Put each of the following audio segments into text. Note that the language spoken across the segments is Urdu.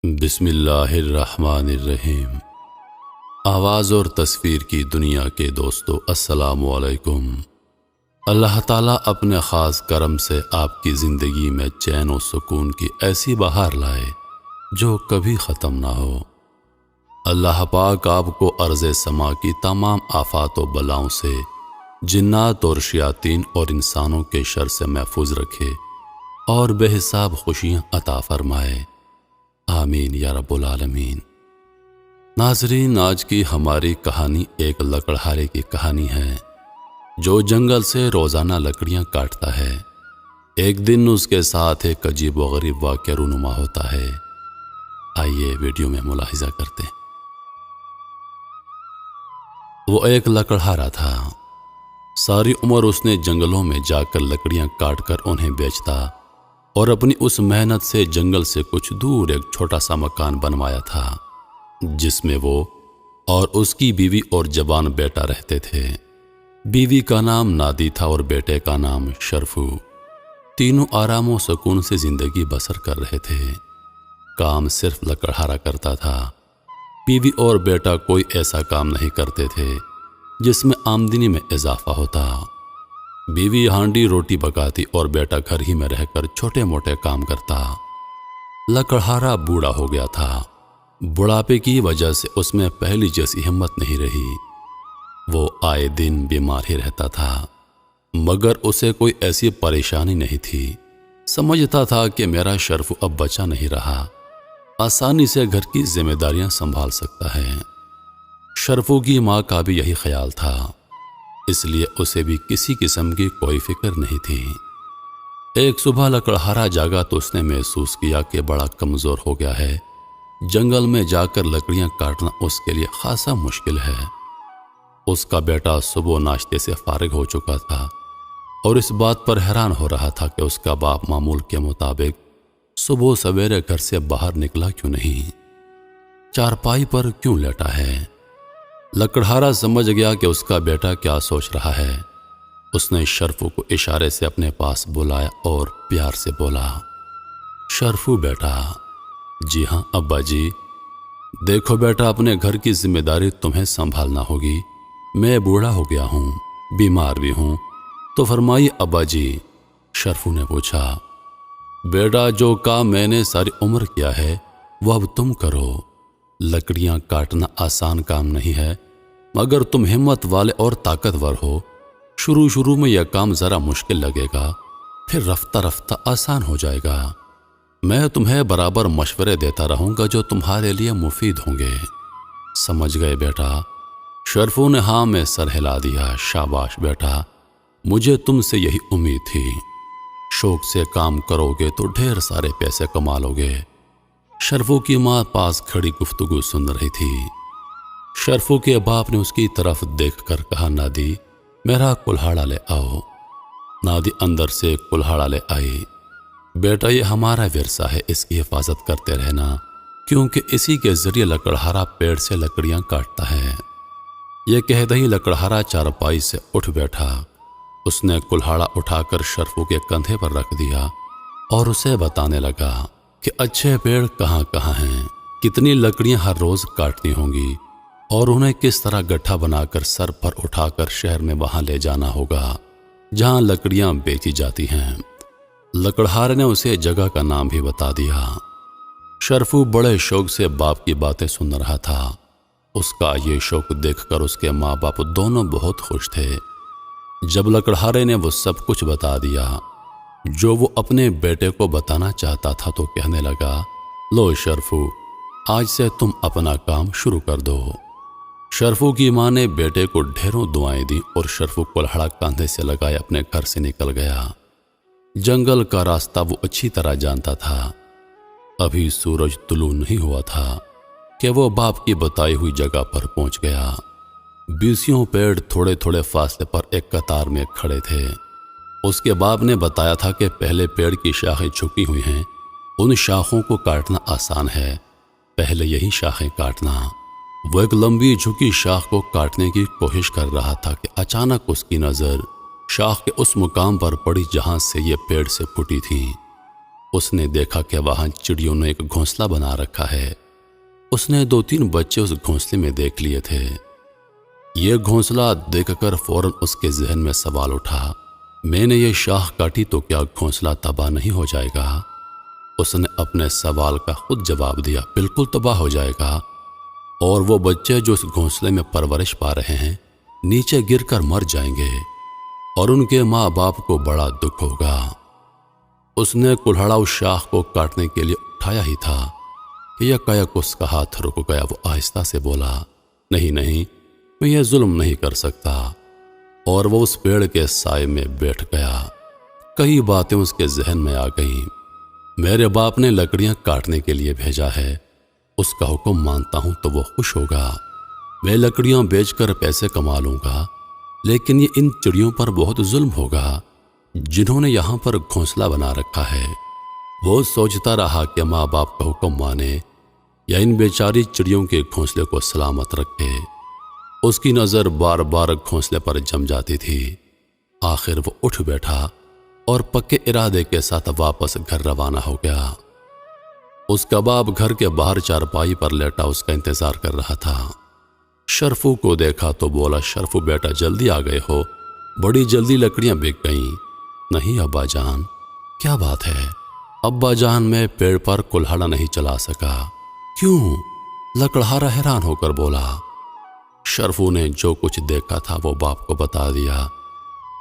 بسم اللہ الرحمن الرحیم۔ آواز اور تصویر کی دنیا کے دوستو السلام علیکم۔ اللہ تعالیٰ اپنے خاص کرم سے آپ کی زندگی میں چین و سکون کی ایسی بہار لائے جو کبھی ختم نہ ہو۔ اللہ پاک آپ کو ارض سما کی تمام آفات و بلاؤں سے، جنات اور شیاطین اور انسانوں کے شر سے محفوظ رکھے اور بے حساب خوشیاں عطا فرمائے، آمین یا رب العالمین۔ ناظرین، آج کی ہماری کہانی ایک لکڑہارے کی کہانی ہے جو جنگل سے روزانہ لکڑیاں کاٹتا ہے۔ ایک دن اس کے ساتھ ایک عجیب و غریب واقعہ رونما ہوتا ہے۔ آئیے ویڈیو میں ملاحظہ کرتے ہیں۔ وہ ایک لکڑہارا تھا۔ ساری عمر اس نے جنگلوں میں جا کر لکڑیاں کاٹ کر انہیں بیچتا اور اپنی اس محنت سے جنگل سے کچھ دور ایک چھوٹا سا مکان بنوایا تھا جس میں وہ اور اس کی بیوی اور جوان بیٹا رہتے تھے۔ بیوی کا نام نادی تھا اور بیٹے کا نام شرفو۔ تینوں آرام و سکون سے زندگی بسر کر رہے تھے۔ کام صرف لکڑہارا کرتا تھا۔ بیوی اور بیٹا کوئی ایسا کام نہیں کرتے تھے جس میں آمدنی میں اضافہ ہوتا۔ بیوی ہانڈی روٹی پکاتی اور بیٹا گھر ہی میں رہ کر چھوٹے موٹے کام کرتا۔ لکڑہارا بوڑھا ہو گیا تھا۔ بڑھاپے کی وجہ سے اس میں پہلی جیسی ہمت نہیں رہی۔ وہ آئے دن بیمار ہی رہتا تھا، مگر اسے کوئی ایسی پریشانی نہیں تھی۔ سمجھتا تھا کہ میرا شرفو اب بچا نہیں رہا، آسانی سے گھر کی ذمہ داریاں سنبھال سکتا ہے۔ شرفو کی ماں کا بھی یہی خیال تھا، اس لیے اسے بھی کسی قسم کی کوئی فکر نہیں تھی۔ ایک صبح لکڑہارا جاگا تو اس نے محسوس کیا کہ بڑا کمزور ہو گیا ہے۔ جنگل میں جا کر لکڑیاں کاٹنا اس کے لیے خاصا مشکل ہے۔ اس کا بیٹا صبح ناشتے سے فارغ ہو چکا تھا اور اس بات پر حیران ہو رہا تھا کہ اس کا باپ معمول کے مطابق صبح سویرے گھر سے باہر نکلا کیوں نہیں، چارپائی پر کیوں لیٹا ہے۔ لکڑہارا سمجھ گیا کہ اس کا بیٹا کیا سوچ رہا ہے۔ اس نے شرفو کو اشارے سے اپنے پاس بلایا اور پیار سے بولا، شرفو بیٹا۔ جی ہاں ابا جی۔ دیکھو بیٹا، اپنے گھر کی ذمہ داری تمہیں سنبھالنا ہوگی۔ میں بوڑھا ہو گیا ہوں، بیمار بھی ہوں، تو فرمائیے ابا جی۔ شرفو نے پوچھا، بیٹا جو کام میں نے ساری عمر کیا ہے وہ اب تم کرو۔ لکڑیاں کاٹنا آسان کام نہیں ہے، مگر تم ہمت والے اور طاقتور ہو۔ شروع میں یہ کام ذرا مشکل لگے گا، پھر رفتہ رفتہ آسان ہو جائے گا۔ میں تمہیں برابر مشورے دیتا رہوں گا جو تمہارے لیے مفید ہوں گے۔ سمجھ گئے بیٹا؟ شرفو نے ہاں میں سر ہلا دیا۔ شاباش بیٹا، مجھے تم سے یہی امید تھی۔ شوق سے کام کرو گے تو ڈھیر سارے پیسے کما لو گے۔ شرفو کی ماں پاس کھڑی گفتگو سن رہی تھی۔ شرفو کے باپ نے اس کی طرف دیکھ کر کہا، نادی میرا کلہاڑا لے آؤ۔ نادی اندر سے کلہاڑا لے آئی۔ بیٹا یہ ہمارا ورثہ ہے، اس کی حفاظت کرتے رہنا، کیونکہ اسی کے ذریعے لکڑہارا پیڑ سے لکڑیاں کاٹتا ہے۔ یہ کہتے ہی لکڑہارا چارپائی سے اٹھ بیٹھا۔ اس نے کلہاڑا اٹھا کر شرفو کے کندھے پر رکھ دیا اور اسے بتانے لگا کہ اچھے پیڑ کہاں کہاں ہیں، کتنی لکڑیاں ہر روز کاٹنی ہوں گی اور انہیں کس طرح گٹھا بنا کر سر پر اٹھا کر شہر میں وہاں لے جانا ہوگا جہاں لکڑیاں بیچی جاتی ہیں۔ لکڑہارے نے اسے جگہ کا نام بھی بتا دیا۔ شرفو بڑے شوق سے باپ کی باتیں سن رہا تھا۔ اس کا یہ شوق دیکھ کر اس کے ماں باپ دونوں بہت خوش تھے۔ جب لکڑہارے نے وہ سب کچھ بتا دیا جو وہ اپنے بیٹے کو بتانا چاہتا تھا تو کہنے لگا، لو شرفو، آج سے تم اپنا کام شروع کر دو۔ شرفو کی ماں نے بیٹے کو ڈھیروں دعائیں دیں اور شرفو کلہاڑا کاندھے سے لگائے اپنے گھر سے نکل گیا۔ جنگل کا راستہ وہ اچھی طرح جانتا تھا۔ ابھی سورج طلوع نہیں ہوا تھا کہ وہ باپ کی بتائی ہوئی جگہ پر پہنچ گیا۔ 20 پیڑ تھوڑے تھوڑے فاصلے پر ایک قطار میں کھڑے تھے۔ اس کے باپ نے بتایا تھا کہ پہلے پیڑ کی شاخیں جھکی ہوئی ہیں، ان شاخوں کو کاٹنا آسان ہے، پہلے یہی شاخیں کاٹنا۔ وہ ایک لمبی جھکی شاخ کو کاٹنے کی کوشش کر رہا تھا کہ اچانک اس کی نظر شاخ کے اس مقام پر پڑی جہاں سے یہ پیڑ سے پھوٹی تھی۔ اس نے دیکھا کہ وہاں چڑیوں نے ایک گھونسلہ بنا رکھا ہے۔ اس نے 2-3 بچے اس گھونسلے میں دیکھ لیے تھے۔ یہ گھونسلہ دیکھ کر فوراً اس کے ذہن میں سوال اٹھا، میں نے یہ شاخ کاٹی تو کیا گھونسلہ تباہ نہیں ہو جائے گا؟ اس نے اپنے سوال کا خود جواب دیا، بالکل تباہ ہو جائے گا، اور وہ بچے جو اس گھونسلے میں پرورش پا رہے ہیں نیچے گر کر مر جائیں گے، اور ان کے ماں باپ کو بڑا دکھ ہوگا۔ اس نے کلہڑا اس شاخ کو کاٹنے کے لیے اٹھایا ہی تھا کہ یکایک اس کا ہاتھ رک گیا۔ وہ آہستہ سے بولا، نہیں نہیں، میں یہ ظلم نہیں کر سکتا، اور وہ اس پیڑ کے سائے میں بیٹھ گیا۔ کئی باتیں اس کے ذہن میں آ گئیں۔ میرے باپ نے لکڑیاں کاٹنے کے لیے بھیجا ہے، اس کا حکم مانتا ہوں تو وہ خوش ہوگا، میں لکڑیاں بیچ کر پیسے کما لوں گا، لیکن یہ ان چڑیوں پر بہت ظلم ہوگا جنہوں نے یہاں پر گھونسلہ بنا رکھا ہے۔ وہ سوچتا رہا کہ ماں باپ کا حکم مانے یا ان بیچاری چڑیوں کے گھونسلے کو سلامت رکھے۔ اس کی نظر بار بار گھونسلے پر جم جاتی تھی۔ آخر وہ اٹھ بیٹھا اور پکے ارادے کے ساتھ واپس گھر روانہ ہو گیا۔ اس کا باپ گھر کے باہر چارپائی پر لیٹا اس کا انتظار کر رہا تھا۔ شرفو کو دیکھا تو بولا، شرفو بیٹا جلدی آ گئے ہو، بڑی جلدی لکڑیاں بک گئیں۔ نہیں ابا جان، کیا بات ہے؟ ابا جان، میں پیڑ پر کلہاڑا نہیں چلا سکا۔ کیوں؟ لکڑہارا حیران ہو کر بولا۔ شرفو نے جو کچھ دیکھا تھا وہ باپ کو بتا دیا،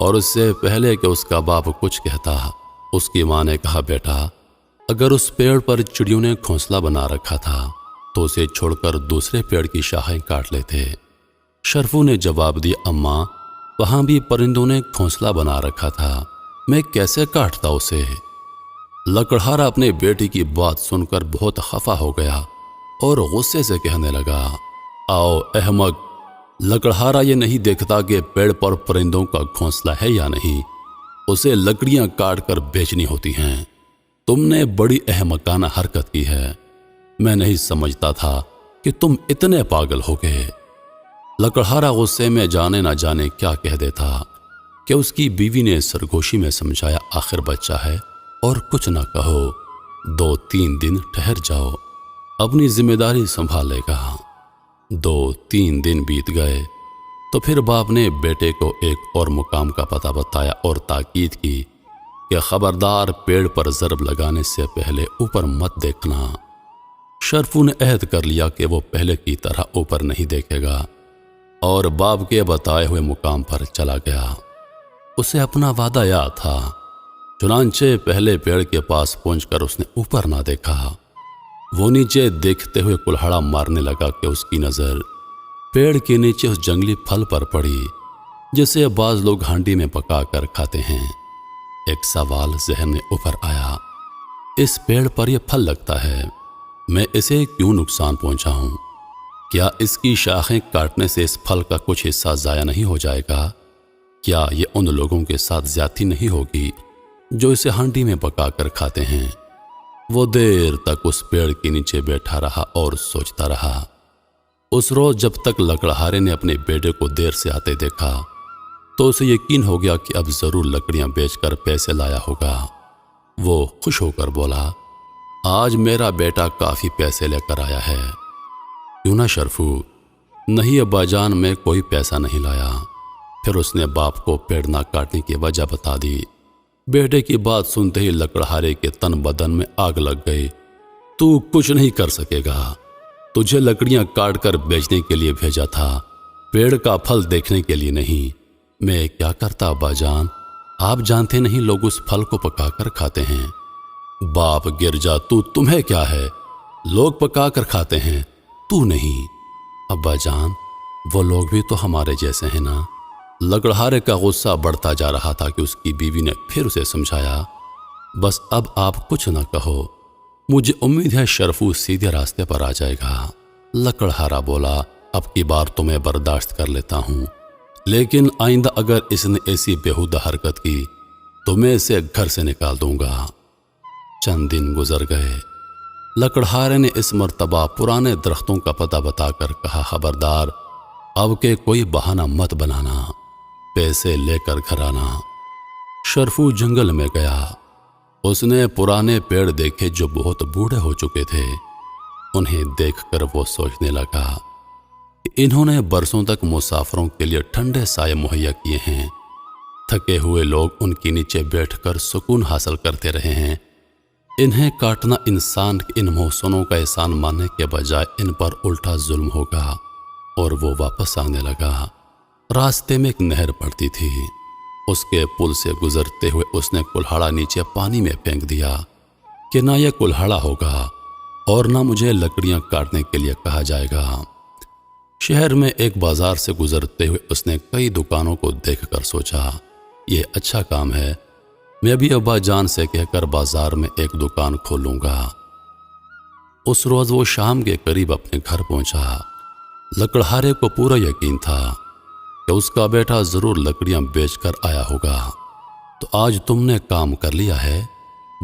اور اس سے پہلے کہ اس کا باپ کچھ کہتا اس کی ماں نے کہا، بیٹا اگر اس پیڑ پر چڑیوں نے گھونسلہ بنا رکھا تھا تو اسے چھوڑ کر دوسرے پیڑ کی شاخیں کاٹ لیتے۔ شرفو نے جواب دیا، اماں وہاں بھی پرندوں نے گھونسلہ بنا رکھا تھا، میں کیسے کاٹتا اسے؟ لکڑہارا اپنے بیٹی کی بات سن کر بہت خفا ہو گیا اور غصے سے کہنے لگا، آؤ احمق، لکڑہارا یہ نہیں دیکھتا کہ پیڑ پر پرندوں کا گھونسلہ ہے یا نہیں، اسے لکڑیاں کاٹ کر بیچنی ہوتی ہیں۔ تم نے بڑی احمقانہ حرکت کی ہے، میں نہیں سمجھتا تھا کہ تم اتنے پاگل ہو گئے۔ لکڑہارا غصے میں جانے نہ جانے کیا کہہ دیتا کہ اس کی بیوی نے سرگوشی میں سمجھایا، آخر بچہ ہے اور کچھ نہ کہو، 2-3 دن ٹھہر جاؤ، اپنی ذمہ داری سنبھال لے گا۔ 2-3 دن بیت گئے تو پھر باپ نے بیٹے کو ایک اور مقام کا پتہ بتایا اور تاکید کی کہ خبردار پیڑ پر ضرب لگانے سے پہلے اوپر مت دیکھنا۔ شرفو نے عہد کر لیا کہ وہ پہلے کی طرح اوپر نہیں دیکھے گا اور باپ کے بتائے ہوئے مقام پر چلا گیا۔ اسے اپنا وعدہ یاد تھا، چنانچہ پہلے پیڑ کے پاس پہنچ کر اس نے اوپر نہ دیکھا۔ وہ نیچے دیکھتے ہوئے کلہڑا مارنے لگا کہ اس کی نظر پیڑ کے نیچے اس جنگلی پھل پر پڑی جسے بعض لوگ ہانڈی میں پکا کر کھاتے ہیں۔ ایک سوال ذہن میں اوپر آیا، اس پیڑ پر یہ پھل لگتا ہے، میں اسے کیوں نقصان پہنچاؤں؟ کیا اس کی شاخیں کاٹنے سے اس پھل کا کچھ حصہ ضائع نہیں ہو جائے گا؟ کیا یہ ان لوگوں کے ساتھ زیادتی نہیں ہوگی جو اسے ہانڈی میں پکا کر کھاتے ہیں؟ وہ دیر تک اس پیڑ کے نیچے بیٹھا رہا اور سوچتا رہا۔ اس روز جب تک لکڑہارے نے اپنے بیٹے کو دیر سے آتے دیکھا تو اسے یقین ہو گیا کہ اب ضرور لکڑیاں بیچ کر پیسے لایا ہوگا۔ وہ خوش ہو کر بولا، آج میرا بیٹا کافی پیسے لے کر آیا ہے۔ کیوں نہ شرفو؟ نہیں ابا جان، میں کوئی پیسہ نہیں لایا۔ پھر اس نے باپ کو پیڑ نہ کاٹنے کی وجہ بتا دی۔ بیٹے کی بات سنتے ہی لکڑہارے کے تن بدن میں آگ لگ گئی۔ تو کچھ نہیں کر سکے گا، تجھے لکڑیاں کاٹ کر بیچنے کے لیے بھیجا تھا، پیڑ کا پھل دیکھنے کے لیے نہیں۔ میں کیا کرتا ابا جان، آپ جانتے نہیں لوگ اس پھل کو پکا کر کھاتے ہیں۔ باپ گر جا، تمہیں کیا ہے، لوگ پکا کر کھاتے ہیں، تو نہیں۔ ابا جان، وہ لوگ بھی تو ہمارے جیسے ہیں نا۔ لکڑہارے کا غصہ بڑھتا جا رہا تھا کہ اس کی بیوی نے پھر اسے سمجھایا، بس اب آپ کچھ نہ کہو، مجھے امید ہے شرفو سیدھے راستے پر آ جائے گا۔ لکڑہارا بولا، اب کی بار تو میں برداشت کر لیتا ہوں، لیکن آئندہ اگر اس نے ایسی بیہودہ حرکت کی تو میں اسے گھر سے نکال دوں گا۔ چند دن گزر گئے۔ لکڑہارے نے اس مرتبہ پرانے درختوں کا پتہ بتا کر کہا، خبردار، اب کے کوئی بہانہ مت بنانا، پیسے لے کر گھر آنا۔ شرفو جنگل میں گیا۔ اس نے پرانے پیڑ دیکھے جو بہت بوڑھے ہو چکے تھے۔ انہیں دیکھ کر وہ سوچنے لگا کہ انہوں نے برسوں تک مسافروں کے لیے ٹھنڈے سائے مہیا کیے ہیں۔ تھکے ہوئے لوگ ان کے نیچے بیٹھ کر سکون حاصل کرتے رہے ہیں۔ انہیں کاٹنا انسان کے ان محسنوں کا احسان ماننے کے بجائے ان پر الٹا ظلم ہوگا۔ اور وہ واپس آنے لگا۔ راستے میں ایک نہر پڑتی تھی۔ اس کے پل سے گزرتے ہوئے اس نے کلہاڑا نیچے پانی میں پھینک دیا کہ نہ یہ کلہاڑا ہوگا اور نہ مجھے لکڑیاں کاٹنے کے لیے کہا جائے گا۔ شہر میں ایک بازار سے گزرتے ہوئے اس نے کئی دکانوں کو دیکھ کر سوچا، یہ اچھا کام ہے، میں بھی ابا جان سے کہہ کر بازار میں ایک دکان کھولوں گا۔ اس روز وہ شام کے قریب اپنے گھر پہنچا۔ لکڑہارے کو پورا یقین تھا کہ اس کا بیٹا ضرور لکڑیاں بیچ کر آیا ہوگا۔ تو آج تم نے کام کر لیا ہے؟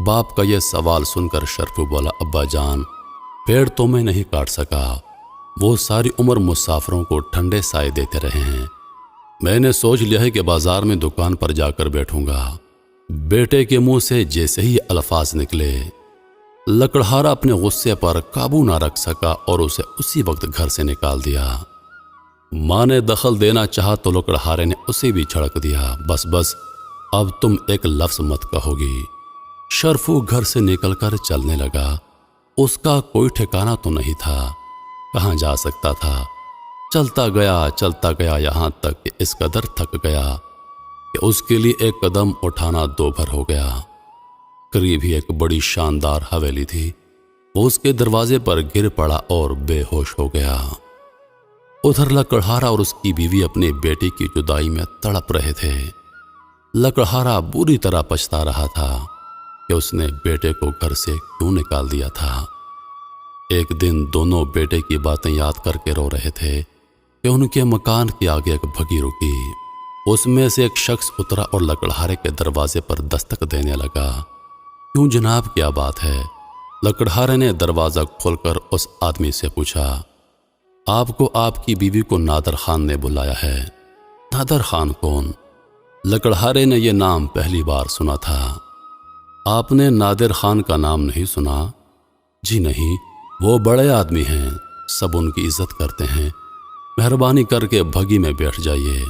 باپ کا یہ سوال سن کر شرفو بولا، ابا جان، پیڑ تو میں نہیں کاٹ سکا، وہ ساری عمر مسافروں کو ٹھنڈے سائے دیتے رہے ہیں۔ میں نے سوچ لیا ہے کہ بازار میں دکان پر جا کر بیٹھوں گا۔ بیٹے کے منہ سے جیسے ہی الفاظ نکلے، لکڑہارا اپنے غصے پر قابو نہ رکھ سکا اور اسے اسی وقت گھر سے نکال دیا۔ ماں نے دخل دینا چاہا تو لکڑہارے نے اسے بھی چھڑک دیا، بس بس اب تم ایک لفظ مت کہو گی۔ شرفو گھر سے نکل کر چلنے لگا۔ اس کا کوئی ٹھکانہ تو نہیں تھا، کہاں جا سکتا تھا؟ چلتا گیا یہاں تک کہ اس قدر تھک گیا کہ اس کے لیے ایک قدم اٹھانا دو بھر ہو گیا۔ قریب ہی ایک بڑی شاندار حویلی تھی۔ وہ اس کے دروازے پر گر پڑا اور بے ہوش ہو گیا۔ ادھر لکڑہارا اور اس کی بیوی اپنے بیٹی کی جدائی میں تڑپ رہے تھے۔ لکڑہارا بری طرح پچھتا رہا تھا کہ اس نے بیٹے کو گھر سے کیوں نکال دیا تھا۔ ایک دن دونوں بیٹے کی باتیں یاد کر کے رو رہے تھے کہ ان کے مکان کے آگے ایک بھگی رکی۔ اس میں سے ایک شخص اترا اور لکڑہارے کے دروازے پر دستک دینے لگا۔ کیوں جناب، کیا بات ہے؟ لکڑہارے نے دروازہ کھول کر اس آدمی سے پوچھا، آپ کو آپ کی بیوی کو نادر خان نے بلایا ہے۔ نادر خان کون؟ لکڑہارے نے یہ نام پہلی بار سنا تھا۔ آپ نے نادر خان کا نام نہیں سنا؟ جی نہیں، وہ بڑے آدمی ہیں، سب ان کی عزت کرتے ہیں، مہربانی کر کے بھگی میں بیٹھ جائیے۔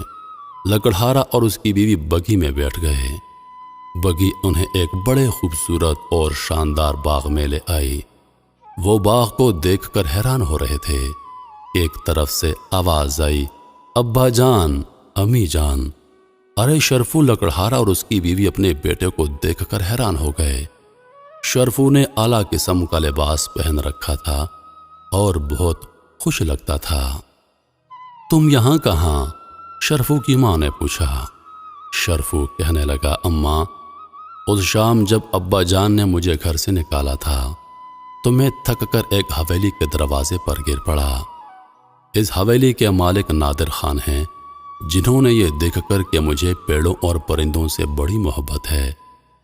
لکڑہارا اور اس کی بیوی بگھی میں بیٹھ گئے۔ بگھی انہیں ایک بڑے خوبصورت اور شاندار باغ میں لے آئی۔ وہ باغ کو دیکھ کر حیران ہو رہے تھے۔ ایک طرف سے آواز آئی، ابا جان، امی جان۔ ارے شرفو! لکڑہارا اور اس کی بیوی اپنے بیٹے کو دیکھ کر حیران ہو گئے۔ شرفو نے اعلیٰ قسم کا لباس پہن رکھا تھا اور بہت خوش لگتا تھا۔ تم یہاں کہاں؟ شرفو کی ماں نے پوچھا۔ شرفو کہنے لگا، اماں، اس شام جب ابا جان نے مجھے گھر سے نکالا تھا تو میں تھک کر ایک حویلی کے دروازے پر گر پڑا۔ اس حویلی کے مالک نادر خان ہیں، جنہوں نے یہ دیکھ کر کہ مجھے پیڑوں اور پرندوں سے بڑی محبت ہے،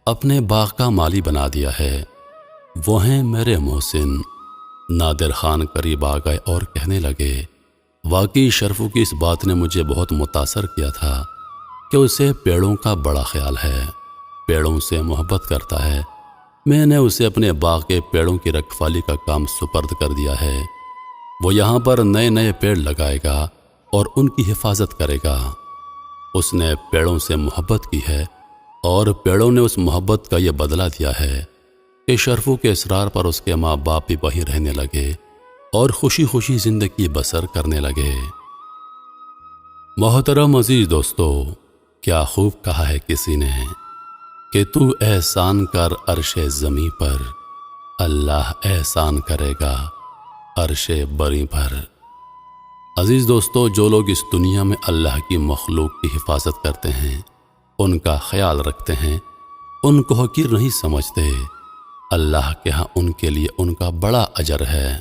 اپنے باغ کا مالی بنا دیا ہے۔ وہ ہیں میرے محسن۔ نادر خان قریب آ گئے اور کہنے لگے، واقعی شرفو کی اس بات نے مجھے بہت متاثر کیا تھا کہ اسے پیڑوں کا بڑا خیال ہے، پیڑوں سے محبت کرتا ہے۔ میں نے اسے اپنے باغ کے پیڑوں کی رکھوالی کا کام سپرد کر دیا ہے۔ وہ یہاں پر نئے نئے پیڑ لگائے گا اور ان کی حفاظت کرے گا۔ اس نے پیڑوں سے محبت کی ہے اور پیڑوں نے اس محبت کا یہ بدلہ دیا ہے کہ شرفو کے اصرار پر اس کے ماں باپ بھی وہیں رہنے لگے اور خوشی خوشی زندگی بسر کرنے لگے۔ محترم عزیز دوستو، کیا خوب کہا ہے کسی نے کہ تو احسان کر عرش زمیں پر، اللہ احسان کرے گا عرش بری پر۔ عزیز دوستو، جو لوگ اس دنیا میں اللہ کی مخلوق کی حفاظت کرتے ہیں، ان کا خیال رکھتے ہیں، ان کو حقیر نہیں سمجھتے، اللہ کے ہاں ان کے لیے ان کا بڑا اجر ہے۔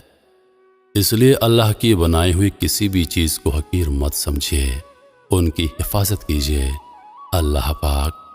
اس لیے اللہ کی بنائی ہوئی کسی بھی چیز کو حقیر مت سمجھیے، ان کی حفاظت کیجیے۔ اللہ پاک